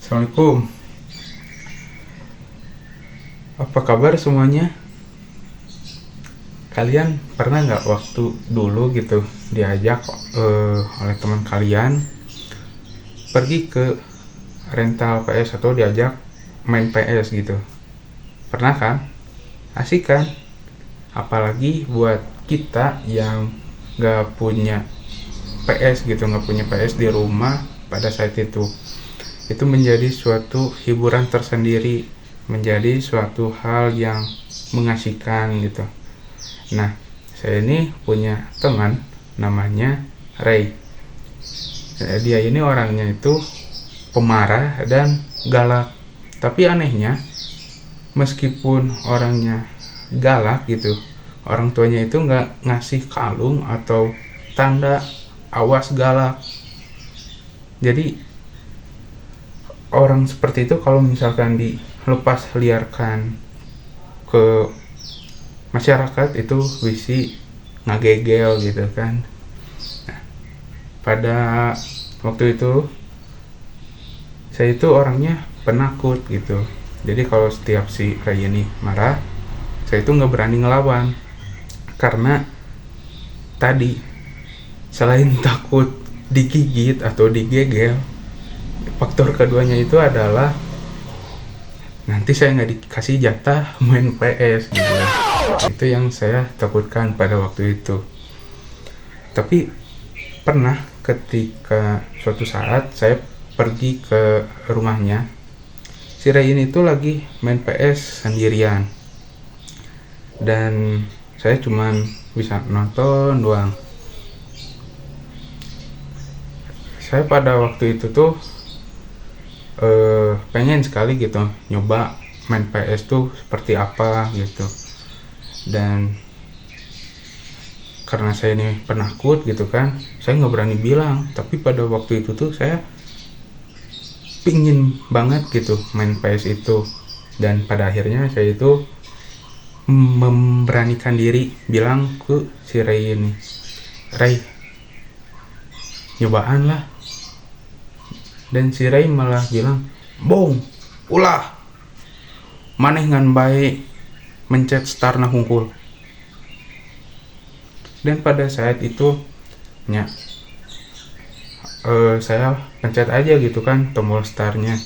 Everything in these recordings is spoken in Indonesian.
Assalamualaikum. Apa kabar semuanya? Kalian pernah nggak waktu dulu gitu diajak oleh teman kalian pergi ke rental PS atau diajak main PS gitu? Pernah kan? Asik kan? Apalagi buat kita yang nggak punya PS gitu, nggak punya PS di rumah pada saat itu menjadi suatu hiburan tersendiri, menjadi suatu hal yang mengasihkan gitu. Nah, saya ini punya teman namanya Ray. Dia ini orangnya itu pemarah dan galak. Tapi anehnya, meskipun orangnya galak gitu, orang tuanya itu nggak ngasih kalung atau tanda awas galak. Jadi orang seperti itu kalau misalkan dilepas liarkan ke masyarakat itu bisa ngagegel gitu kan. Nah, pada waktu itu saya itu orangnya penakut gitu. Jadi kalau setiap si Ray ini marah, saya itu nggak berani ngelawan karena tadi selain takut digigit atau digegel, faktor keduanya itu adalah nanti saya nggak dikasih jatah main PS gitu. Itu yang saya takutkan pada waktu itu. Tapi pernah ketika suatu saat saya pergi ke rumahnya, si Ray ini tuh lagi main PS sendirian dan saya cuman bisa nonton doang. Saya pada waktu itu tuh pengen sekali gitu nyoba main PS tuh seperti apa gitu, dan karena saya ini penakut gitu kan, saya nggak berani bilang. Tapi pada waktu itu tuh saya pingin banget gitu main PS itu, dan pada akhirnya saya itu memberanikan diri bilang ke si Ray ini, Ray, nyobaan lah. Dan si Ray malah bilang, bong, ulah maneh ngan baik mencet star na hungkul. Dan pada saat itu saya pencet aja gitu kan tombol starnya,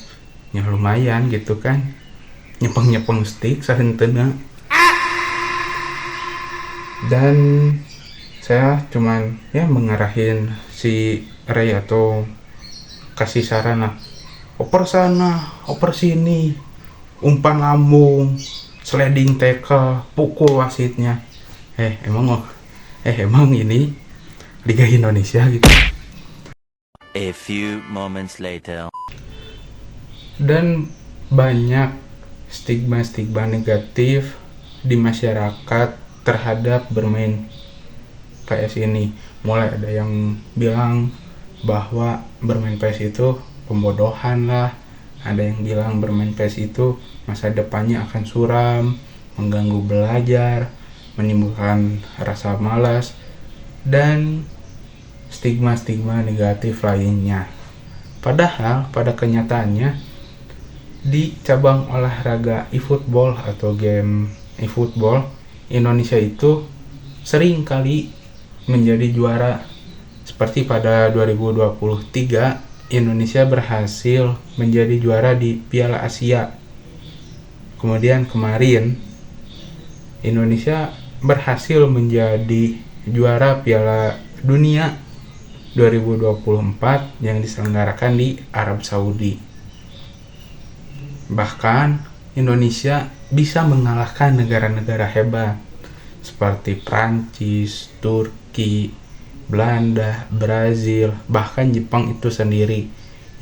ya lumayan gitu kan, nyepeng stick sahentena. Dan saya cuman ya mengarahin si Ray atau kasih saran lah, oper sana, oper sini, umpan lambung, sliding tackle, pukul wasitnya. Emang ini Liga Indonesia gitu. A few moments later. Dan banyak stigma negatif di masyarakat terhadap bermain PS ini. Mulai ada yang bilang bahwa bermain PS itu pembodohan lah, ada yang bilang bermain PS itu masa depannya akan suram, mengganggu belajar, menimbulkan rasa malas, dan stigma negatif lainnya. Padahal pada kenyataannya di cabang olahraga eFootball atau game eFootball, Indonesia itu sering kali menjadi juara. Seperti pada 2023, Indonesia berhasil menjadi juara di Piala Asia. Kemudian kemarin Indonesia berhasil menjadi juara Piala Dunia 2024 yang diselenggarakan di Arab Saudi. Bahkan Indonesia bisa mengalahkan negara-negara hebat seperti Prancis, Turki, Belanda, Brazil, bahkan Jepang itu sendiri,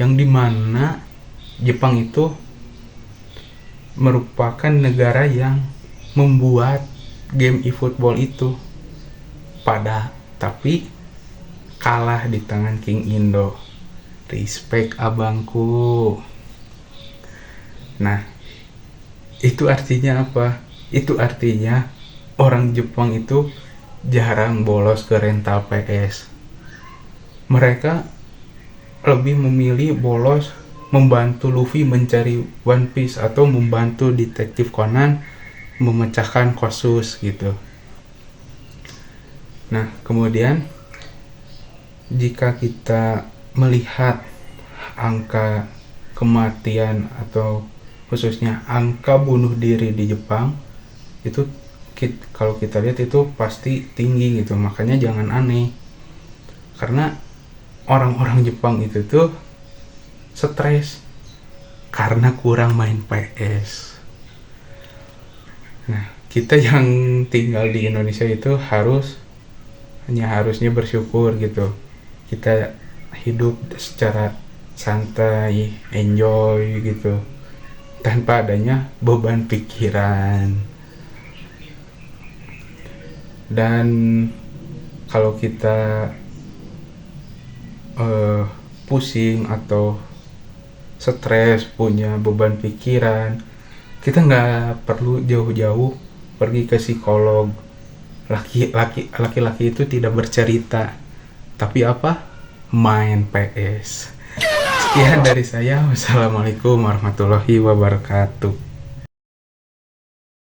yang dimana Jepang itu merupakan negara yang membuat game eFootball itu tapi kalah di tangan King Indo. Respect abangku. Nah, itu artinya apa? Itu artinya orang Jepang itu jarang bolos ke rental PS. Mereka lebih memilih bolos membantu Luffy mencari One Piece atau membantu detektif Conan memecahkan kasus gitu. Nah, kemudian jika kita melihat angka kematian atau khususnya angka bunuh diri di Jepang itu kalau kita lihat itu pasti tinggi gitu. Makanya jangan aneh, karena orang-orang Jepang itu tuh stres karena kurang main PS. Nah, kita yang tinggal di Indonesia itu harusnya bersyukur gitu. Kita hidup secara santai, enjoy gitu, tanpa adanya beban pikiran. Dan kalau kita pusing atau stres, punya beban pikiran, kita nggak perlu jauh-jauh pergi ke psikolog. Laki-laki itu tidak bercerita, tapi apa? Main PS. Sekian dari saya. Wassalamualaikum warahmatullahi wabarakatuh.